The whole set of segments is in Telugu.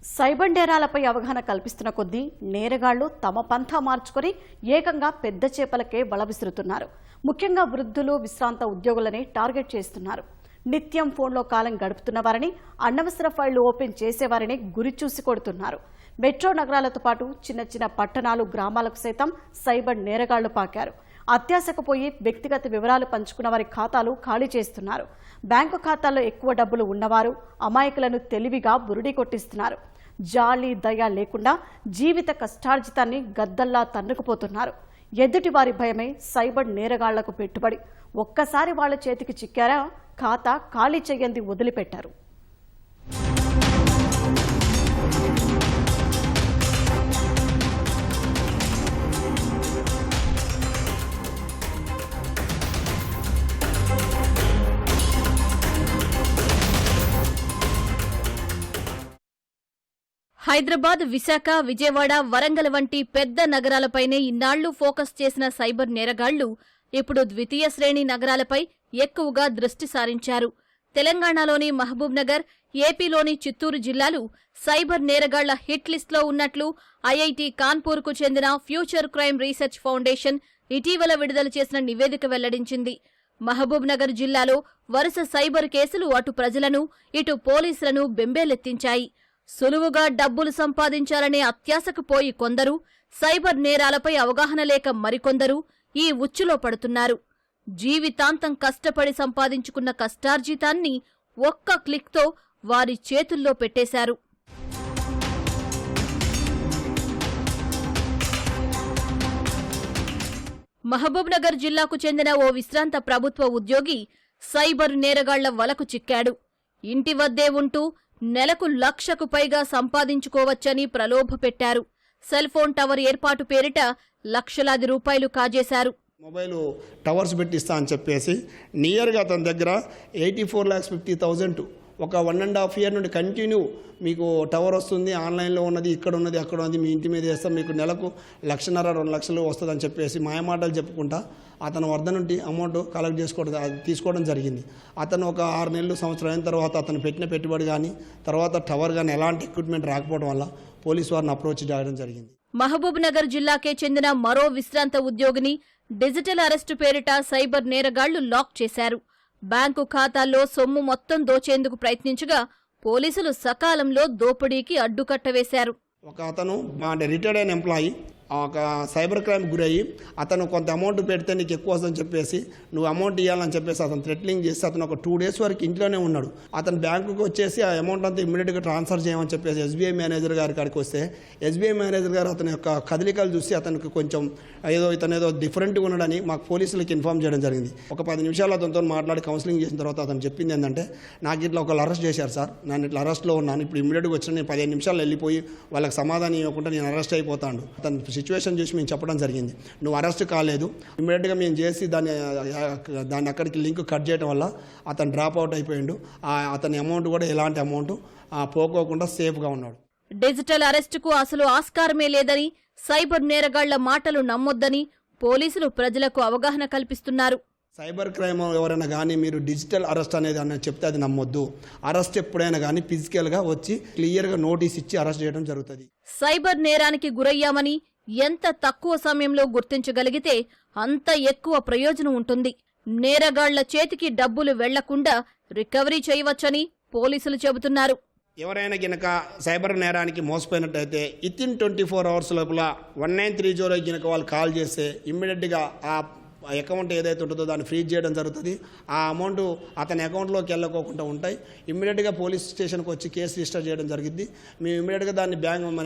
సైబర్ నేరాలపై అవగాహన కల్పిస్తున్న కొద్దీ నేరగాళ్లు తమ పంథా మార్చుకొని ఏకంగా పెద్ద చేపలకే వల విసురుతున్నారు. ముఖ్యంగా వృద్ధులు, విశ్రాంత ఉద్యోగులనే టార్గెట్ చేస్తున్నారు. నిత్యం ఫోన్లో కాలం గడుపుతున్న వారిని, అనవసర ఫైళ్లు ఓపెన్ చేసేవారిని గురి చూసి కొడుతున్నారు. మెట్రో నగరాలతో పాటు చిన్న చిన్న పట్టణాలు, గ్రామాలకు సైతం సైబర్ నేరగాళ్లు పాకారు. అత్యాశకు పోయి వ్యక్తిగత వివరాలు పంచుకున్న వారి ఖాతాలు ఖాళీ చేస్తున్నారు. బ్యాంకు ఖాతాల్లో ఎక్కువ డబ్బులు ఉన్నవారు అమాయకులను తెలివిగా బురుడి కొట్టిస్తున్నారు. జాలి, దయ లేకుండా జీవిత కష్టార్జితాన్ని గద్దల్లా తన్నుకుపోతున్నారు. ఎదుటి వారి భయమే సైబర్ నేరగాళ్లకు పెట్టుబడి. ఒక్కసారి వాళ్ల చేతికి చిక్కారా ఖాతా ఖాళీ చెయ్యంది వదిలిపెట్టారు. హైదరాబాద్, విశాఖ, విజయవాడ, వరంగల్ వంటి పెద్ద నగరాలపైనే ఇన్నాళ్లు ఫోకస్ చేసిన సైబర్ నేరగాళ్లు ఇప్పుడు ద్వితీయ శ్రేణి నగరాలపై ఎక్కువగా దృష్టి సారించారు. తెలంగాణలోని మహబూబ్ నగర్, ఏపీలోని చిత్తూరు జిల్లాలు సైబర్ నేరగాళ్ల హిట్ లిస్టులో ఉన్నట్లు ఐఐటి కాన్పూర్కు చెందిన ఫ్యూచర్ క్రైమ్ రీసెర్చ్ ఫౌండేషన్ ఇటీవల విడుదల చేసిన నివేదిక వెల్లడించింది. మహబూబ్ నగర్ జిల్లాలో వరుస సైబర్ కేసులు అటు ప్రజలను, ఇటు పోలీసులను బెంబేలెత్తించాయి. సులువుగా డబ్బులు సంపాదించాలనే అత్యాశకు పోయి కొందరు, సైబర్ నేరాలపై అవగాహన లేక మరికొందరు ఈ ఉచ్చులో పడుతున్నారు. జీవితాంతం కష్టపడి సంపాదించుకున్న కష్టార్జితాన్ని ఒక్క క్లిక్తో వారి చేతుల్లో పెట్టేశారు. మహబూబ్ నగర్ జిల్లాకు చెందిన ఓ విశ్రాంత ప్రభుత్వ ఉద్యోగి సైబర్ నేరగాళ్ల వలకు చిక్కాడు. ఇంటి వద్దే ఉంటూ నెలకు 1,00,000కు పైగా సంపాదించుకోవచ్చని ప్రలోభపెట్టారు. సెల్ ఫోన్ టవర్ ఏర్పాటు పేరిట లక్షలాది రూపాయలు కాజేశారు. మొబైల్ టవర్స్ పెట్టిస్తా అని చెప్పేసి నియర్గా అతని దగ్గర 84,50,000 ఒక 1.5 year నుండి కంటిన్యూ మీకు టవర్ వస్తుంది, ఆన్లైన్లో ఉన్నది, ఇక్కడ ఉన్నది, అక్కడ ఉన్నది, మీ ఇంటి మీద వేస్తాం, మీకు నెలకు 1,50,000 2 లక్షలు వస్తుందని చెప్పేసి మాయమాటలు చెప్పుకుంటా అతను వద్ద నుండి అమౌంట్ కలెక్ట్ తీసుకోవడం జరిగింది. అతను ఒక 6 నెలలు, సంవత్సరం అయిన తర్వాత అతను పెట్టిన పెట్టుబడి కానీ, తర్వాత టవర్ కానీ ఎలాంటి ఎక్విప్మెంట్ రాకపోవడం వల్ల పోలీసు వారిని అప్రోచ్ చేయడం జరిగింది. మహబూబ్ నగర్ జిల్లాకే చెందిన మరో విశ్రాంత ఉద్యోగిని డిజిటల్ అరెస్టు పేరిట సైబర్ నేరగాళ్లు లాక్ చేశారు. బ్యాంకు ఖాతాల్లో సొమ్ము మొత్తం దోచేందుకు ప్రయత్నించగా పోలీసులు సకాలంలో దోపిడీకి అడ్డుకట్ట వేశారు. ఒక అతను రిటైర్డ్ అయిన ఎంప్లాయీ ఒక సైబర్ క్రైమ్ గురయ్యి అతను కొంత అమౌంట్ పెడితే నీకు ఎక్కువ వస్తుందని చెప్పేసి నువ్వు అమౌంట్ ఇవ్వాలని చెప్పేసి అతను థ్రెట్లింగ్ చేసి అతను ఒక 2 days వరకు ఇంట్లోనే ఉన్నాడు. అతను బ్యాంకుకి వచ్చేసి ఆ అమౌంట్ అంతా ఇమ్మీడియట్గా ట్రాన్స్ఫర్ చేయమని చెప్పేసి ఎస్బీఐ మేనేజర్ గారి కాడికి వస్తే ఎస్బీఐ మేనేజర్ గారు అతని యొక్క కదలికలు చూసి అతనికి కొంచెం ఇతను ఏదో డిఫరెంట్గా ఉన్నాడని మాకు పోలీసులకు ఇన్ఫార్మ్ చేయడం జరిగింది. ఒక 10 నిమిషాలు అతనితో మాట్లాడి కౌన్సిలింగ్ చేసిన తర్వాత అతను చెప్పింది ఏంటంటే, నాకు ఇట్లా ఒకళ్ళు అరెస్ట్ చేశారు సార్, నేను ఇట్లా అరెస్ట్లో ఉన్నాను, ఇప్పుడు ఇమ్మీడియట్గా వచ్చిన నేను 15 నిమిషాలు వెళ్ళిపోయి వాళ్ళకి సమాధానం ఇవ్వకుండా నేను అరెస్ట్ అయిపోతాను. అతను సిచ్యువేషన్ చూసి మేము చెప్పడం జరిగింది. నువ్వు అరెస్ట్ కాలేదు, ఇమ్మీడియట్గా మేము చేసి దాన్ని అక్కడికి లింక్ కట్ చేయడం వల్ల అతను డ్రాప్ అవుట్ అయిపోయిండు. అతని అమౌంట్ కూడా ఎలాంటి అమౌంట్ పోకోకుండా సేఫ్గా ఉన్నాడు. డిజిటల్ అరెస్టుకు అసలు ఆస్కారమే లేదని, సైబర్ నేరగాళ్ల మాటలు నమ్మొద్దని పోలీసులు ప్రజలకు అవగాహన కల్పిస్తున్నారు. సైబర్ క్రైమ్ ఎవరైనా కానీ మీరు డిజిటల్ అరెస్ట్ అనేది చెప్తే అది నమ్మొద్దు. అరెస్ట్ ఎప్పుడైనా కానీ ఫిజికల్గా వచ్చి క్లియర్గా నోటీస్ ఇచ్చి అరెస్ట్ చేయడం జరుగుతుంది. సైబర్ నేరానికి గురయ్యామని ఎంత తక్కువ సమయంలో గుర్తించగలిగితే అంత ఎక్కువ ప్రయోజనం ఉంటుంది. నేరగాళ్ల చేతికి డబ్బులు వెళ్లకుండా రికవరీ చేయవచ్చని పోలీసులు చెబుతున్నారు. ఎవరైనా గనక సైబర్ నేరానికి మోసపోయినట్టయితే వితిన్ 24 hours లోపల 1930 గనక వాళ్ళు కాల్ చేస్తే ఇమ్మీడియట్గా ఆ అకౌంట్ ఏదైతే ఉంటుందో దాన్ని ఫ్రీజ్ చేయడం జరుగుతుంది. ఆ అమౌంట్ అతని అకౌంట్లోకి వెళ్ళకోకుండా ఉంటాయి. ఇమ్మీడియట్గా పోలీస్ స్టేషన్కి వచ్చి కేసు రిజిస్టర్ చేయడం జరిగింది. మేము ఇమ్మీడియట్గా దాన్ని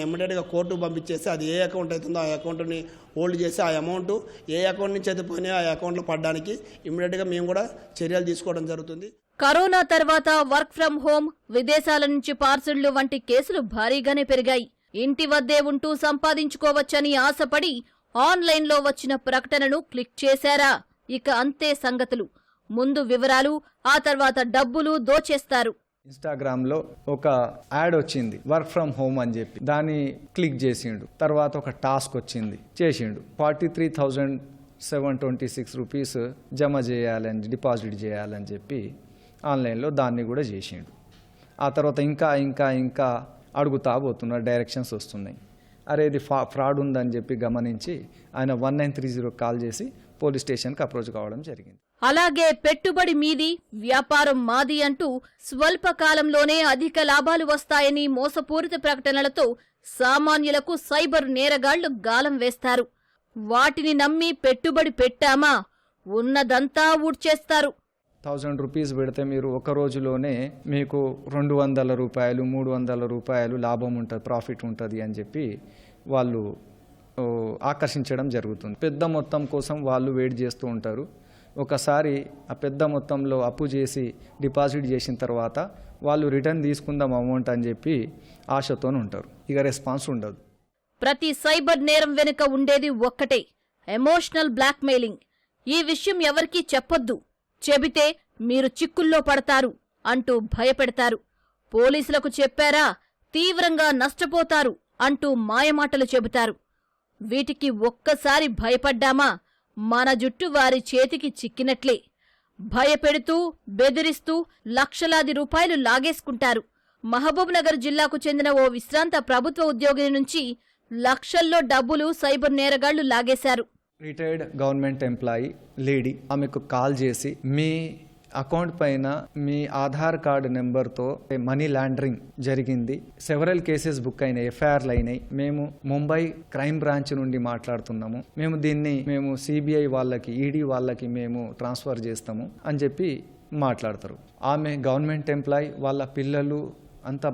ఇమ్మీడియట్గా కోర్టుకు పంపించేసి అది ఏ అకౌంట్ అవుతుందో ఆ అకౌంట్ని హోల్డ్ చేసి ఆ అమౌంట్ ఏ అకౌంట్ నుంచి అయితే పోయినాయో ఆ అకౌంట్లో పడడానికి ఇమ్మీడియట్గా మేము కూడా చర్యలు తీసుకోవడం జరుగుతుంది. కరోనా తర్వాత వర్క్ ఫ్రం హోం, విదేశాల నుంచి పార్సిళ్లు వంటి కేసులు భారీగానే పెరిగాయి. ఇంటి వద్దే ఉంటూ సంపాదించుకోవచ్చని ఆశపడి ఆన్లైన్లో వచ్చిన ప్రకటనను క్లిక్ చేశారా, ఇక అంతే సంగతులు. ముందు వివరాలు, ఆ తర్వాత డబ్బులు దోచేస్తారు. ఇన్స్టాగ్రామ్లో ఒక యాడ్ వచ్చింది, వర్క్ ఫ్రమ్ హోమ్ అని చెప్పి. దాన్ని క్లిక్ చేసిండు. తర్వాత ఒక టాస్క్ వచ్చింది, చేసిండు. 43,726 రూపీస్ జమ చేయాలని, డిపాజిట్ చేయాలని చెప్పి ఆన్లైన్లో దాన్ని కూడా చేసిండు. ఆ తర్వాత ఇంకా ఇంకా ఇంకా అడుగుతా పోతున్నారు, డైరెక్షన్స్ వస్తున్నాయి. అరే ఇది ఫ్రాడ్ ఉందని చెప్పి గమనించి ఆయన 1930 కాల్ చేసి పోలీస్ స్టేషన్కి అప్రోచ్ కావడం జరిగింది. అలాగే పెట్టుబడి మీది, వ్యాపారం మాది అంటూ స్వల్పకాలంలోనే అధిక లాభాలు వస్తాయని మోసపూరిత ప్రకటనలతో సామాన్యులకు సైబర్ నేరగాళ్లు గాలం వేస్తారు. వాటిని నమ్మి పెట్టుబడి పెట్టామా ఉన్నదంతా ఊడ్చేస్తారు. 1000 రూపీస్ పెడితే మీరు ఒక రోజులోనే మీకు 200 రూపాయలు 300 రూపాయలు లాభం ఉంటుంది, ప్రాఫిట్ ఉంటుంది అని చెప్పి వాళ్ళు ఆకర్షించడం జరుగుతుంది. పెద్ద మొత్తం కోసం వాళ్ళు వెయిట్ చేస్తూ ఉంటారు. ఒకసారి ఆ పెద్ద మొత్తంలో అప్పు చేసి డిపాజిట్ చేసిన తర్వాత వాళ్ళు రిటర్న్ తీసుకుందాం అమౌంట్ అని చెప్పి ఆశతో ఉంటారు. ఇక రెస్పాన్స్ ఉండదు. ప్రతి సైబర్ నేరం వెనుక ఉండేది ఒక్కటే, ఎమోషనల్ బ్లాక్మెయిలింగ్. ఈ విషయం ఎవరికీ చెప్పొద్దు, చెబితే మీరు చిక్కుల్లో పడతారు అంటూ భయపెడతారు. పోలీసులకు చెప్పారా తీవ్రంగా నష్టపోతారు అంటూ మాయమాటలు చెబుతారు. వీటికి ఒక్కసారి భయపడ్డామా మన జుట్టు వారి చేతికి చిక్కినట్లే. భయపెడుతూ బెదిరిస్తూ లక్షలాది రూపాయలు లాగేసుకుంటారు. మహబూబ్నగర్ జిల్లాకు చెందిన ఓ విశ్రాంత ప్రభుత్వ ఉద్యోగిని నుంచి లక్షల్లో డబ్బులు సైబర్ నేరగాళ్లు లాగేశారు. రిటైర్డ్ గవర్నమెంట్ ఎంప్లాయీ లేడీ, ఆమెకు కాల్ చేసి మీ అకౌంట్ పైన మీ ఆధార్ కార్డు నెంబర్తో మనీ లాండరింగ్ జరిగింది, సెవరల్ కేసెస్ బుక్ అయినాయి, ఎఫ్ఐఆర్లు అయినాయి, మేము ముంబై క్రైమ్ బ్రాంచ్ నుండి మాట్లాడుతున్నాము, మేము సిబిఐ వాళ్ళకి ఈడీ వాళ్ళకి మేము ట్రాన్స్ఫర్ చేస్తాము అని చెప్పి మాట్లాడతారు. ఆమె గవర్నమెంట్ ఎంప్లాయీ, వాళ్ళ పిల్లలు అంతా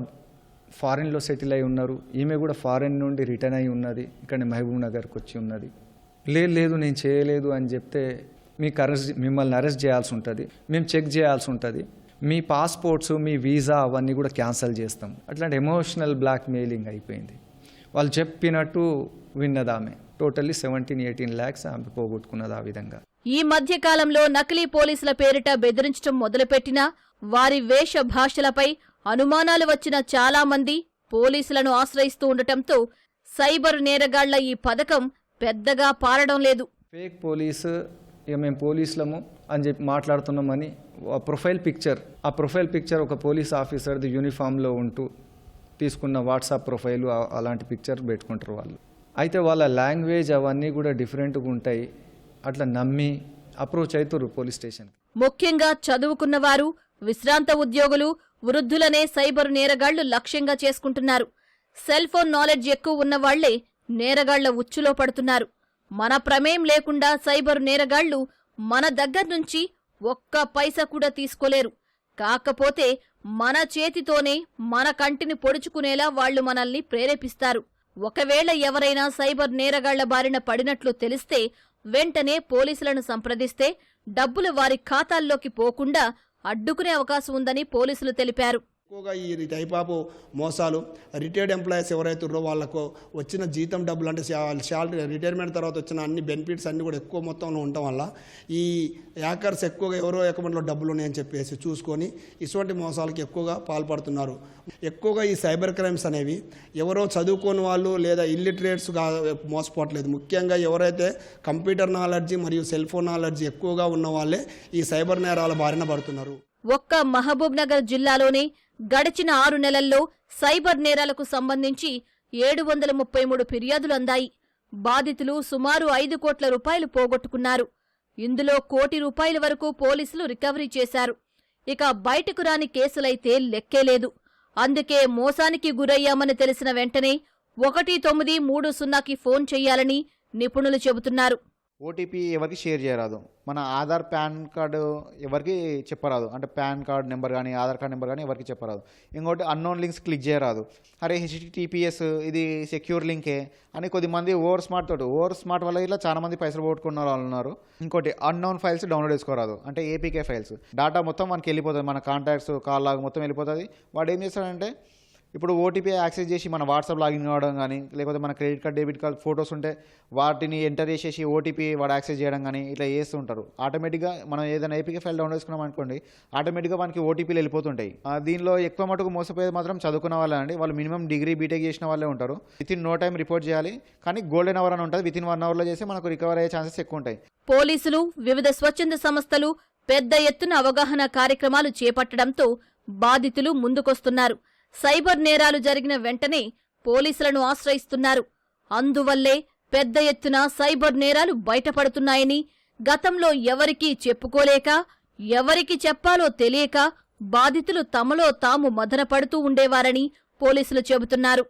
ఫారిన్లో సెటిల్ అయి ఉన్నారు. ఈమె కూడా ఫారిన్ నుండి రిటర్న్ అయి ఉన్నది, ఇక్కడ మహబూబ్ నగర్కి వచ్చి ఉన్నది. లేదు నేను చేయలేదు అని చెప్తే మిమ్మల్ని అరెస్ట్ చేయాల్సి ఉంటుంది, మేము చెక్ చేయాల్సి ఉంటుంది, మీ పాస్పోర్ట్స్ మీ వీసా అవన్నీ కూడా క్యాన్సిల్ చేస్తాం. అట్లాంటి ఎమోషనల్ బ్లాక్మెయిలింగ్ అయిపోయింది. వాళ్ళు చెప్పినట్టు విన్నది ఆమె. టోటల్లీ 17-18 lakhs ఆమె పోగొట్టుకున్నది ఆ విధంగా. ఈ మధ్య కాలంలో నకిలీ పోలీసుల పేరిట బెదిరించడం మొదలుపెట్టినా వారి వేష భాషలపై అనుమానాలు వచ్చిన చాలా మంది పోలీసులను ఆశ్రయిస్తూ ఉండటంతో సైబర్ నేరగాళ్ల ఈ పథకం పెద్దగా పారడం లేదు. ఫేక్ పోలీసు, ఇక మేము పోలీసులము అని చెప్పి మాట్లాడుతున్నామని ఆ ప్రొఫైల్ పిక్చర్ ఒక పోలీస్ ఆఫీసర్ది యూనిఫామ్లో ఉంటూ తీసుకున్న వాట్సాప్ ప్రొఫైలు అలాంటి పిక్చర్ పెట్టుకుంటారు వాళ్ళు. అయితే వాళ్ళ లాంగ్వేజ్ అవన్నీ కూడా డిఫరెంట్గా ఉంటాయి. అట్లా నమ్మి అప్రోచ్ అవుతారు పోలీస్ స్టేషన్. ముఖ్యంగా చదువుకున్నవారు, విశ్రాంత ఉద్యోగులు, వృద్ధులనే సైబర్ నేరగాళ్లు లక్ష్యంగా చేసుకుంటున్నారు. సెల్ ఫోన్ నాలెడ్జ్ ఎక్కువ ఉన్నవాళ్లే నేరగాళ్ల ఉచ్చులో పడుతున్నారు. మన ప్రమేయం లేకుండా సైబర్ నేరగాళ్లు మన దగ్గర్నుంచి ఒక్క పైసా కూడా తీసుకోలేరు. కాకపోతే మన చేతితోనే మన కంటిని పొడుచుకునేలా వాళ్లు మనల్ని ప్రేరేపిస్తారు. ఒకవేళ ఎవరైనా సైబర్ నేరగాళ్ల బారిన పడినట్లు తెలిస్తే వెంటనే పోలీసులను సంప్రదిస్తే డబ్బులు వారి ఖాతాల్లోకి పోకుండా అడ్డుకునే అవకాశం ఉందని పోలీసులు తెలిపారు. ఎక్కువగా ఈ టైప్ ఆఫ్ మోసాలు రిటైర్డ్ ఎంప్లాయీస్ ఎవరైతే ఉన్నారో వాళ్ళకు వచ్చిన జీతం డబ్బులు అంటే శాలరీ రిటైర్మెంట్ తర్వాత వచ్చిన అన్ని బెనిఫిట్స్ అన్నీ కూడా ఎక్కువ మొత్తంలో ఉండటం వల్ల ఈ హ్యాకర్స్ ఎక్కువగా ఎవరో అకౌంట్లో డబ్బులు ఉన్నాయని చెప్పేసి చూసుకొని ఇటువంటి మోసాలకి ఎక్కువగా పాల్పడుతున్నారు. ఎక్కువగా ఈ సైబర్ క్రైమ్స్ అనేవి ఎవరో చదువుకోని వాళ్ళు లేదా ఇల్లిటరేట్స్గా మోసపోవట్లేదు. ముఖ్యంగా ఎవరైతే కంప్యూటర్ నాలెడ్జీ మరియు సెల్ ఫోన్ నాలెడ్జీ ఎక్కువగా ఉన్న వాళ్ళే ఈ సైబర్ నేరాల బారిన పడుతున్నారు. ఒక్క మహబూబ్నగర్ జిల్లాలోనే గడిచిన 6 నెలల్లో సైబర్ నేరాలకు సంబంధించి 733 ఫిర్యాదులు అందాయి. బాధితులు సుమారు 5 కోట్ల రూపాయలు పోగొట్టుకున్నారు. ఇందులో 1 కోటి రూపాయల వరకు పోలీసులు రికవరీ చేశారు. ఇక బయటకు రాని కేసులైతే లెక్కేలేదు. అందుకే మోసానికి గురయ్యామని తెలిసిన వెంటనే 1930కి ఫోన్ చెయ్యాలని నిపుణులు చెబుతున్నారు. ఓటీపీ ఎవరికి షేర్ చేయరాదు. మన ఆధార్ పాన్ కార్డు ఎవరికి చెప్పరాదు. అంటే పాన్ కార్డ్ నెంబర్ కానీ ఆధార్ కార్డ్ నెంబర్ కానీ ఎవరికి చెప్పరాదు. ఇంకోటి అన్నోన్ లింక్స్ క్లిక్ చేయరాదు. అరే HTTPS ఇది సెక్యూర్ లింకే అని కొద్దిమంది ఓవర్ స్మార్ట్ వల్ల ఇలా చాలా మంది పైసలు పోగొట్టుకున్న వాళ్ళు ఉన్నారు. ఇంకోటి అన్నోన్ ఫైల్స్ డౌన్లోడ్ చేసుకోరాదు. అంటే APK ఫైల్స్ డేటా మొత్తం మనకి వెళ్ళిపోతుంది. మన కాంటాక్ట్స్ కాల్ లాగ్ మొత్తం వెళ్ళిపోతుంది. వాడు ఏం చేస్తాడంటే ఇప్పుడు ఓటీపీ యాక్సెస్ చేసి మన వాట్సాప్ లాగిన్ కావడం కానీ లేకపోతే మన credit card debit card photos ఉంటే వాటిని ఎంటర్ చేసేసి ఓటీపీ వాడు యాక్సెస్ చేయడం కానీ ఇట్లా చేస్తుంటారు. ఆటోమేటిక్గా మనం ఏదైనా APK ఫైల్ డౌన్లోడ్ చేసుకున్నాం అనుకోండి, ఆటోమేటిక్గా మనకి ఓటీపీలు వెళ్ళిపోతుంటాయి. దీనిలో ఎక్కువ మటుకు మోసపోయేది మాత్రం చదువుకున్న వాళ్ళే అండి. వాళ్ళు మినిమం డిగ్రీ బీటెక్ చేసిన వాళ్ళే ఉంటారు. వితిన్ నో టైం రిపోర్ట్ చేయాలి. కానీ గోల్డెన్ అవర్ అని ఉంటుంది. వితిన్ 1 అవర్లో చేస్తే మనకు రికవర్ అయ్యే ఛాన్సెస్ ఎక్కువ ఉంటాయి. పోలీసులు, వివిధ స్వచ్ఛంద సంస్థలు పెద్ద ఎత్తున అవగాహన కార్యక్రమాలు చేపట్టడంతో బాధితులు ముందుకొస్తున్నారు. సైబర్ నేరాలు జరిగిన వెంటనే పోలీసులను ఆశ్రయిస్తున్నారు. అందువల్లే పెద్ద ఎత్తున సైబర్ నేరాలు బయటపడుతున్నాయని, గతంలో ఎవరికీ చెప్పుకోలేక, ఎవరికి చెప్పాలో తెలియక బాధితులు తమలో తాము మదనపడుతూ ఉండేవారని పోలీసులు చెబుతున్నారు.